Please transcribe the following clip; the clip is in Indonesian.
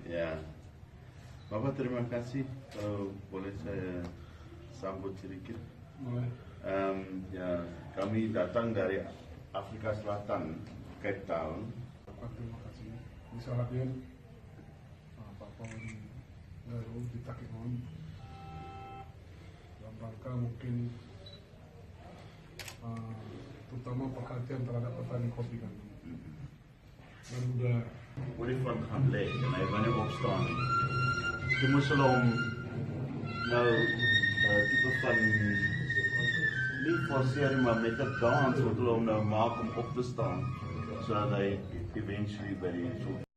Ya, Bapak terima kasih. Kalau boleh saya sambut sedikit. Ya, kami datang dari Afrika Selatan, Cape Town. Terima kasih bisa hadir Bapak Garu di Takimon dalam rangka mungkin terutama perhatian terhadap petani kopi kan. Dan udah Word die van gaan lê en hy wanneer opstaan. Jy moes hulle hom nou tipe van nie forceer maar met 'n dans wat hulle hom nou maak om op te staan sodat hy eventually by die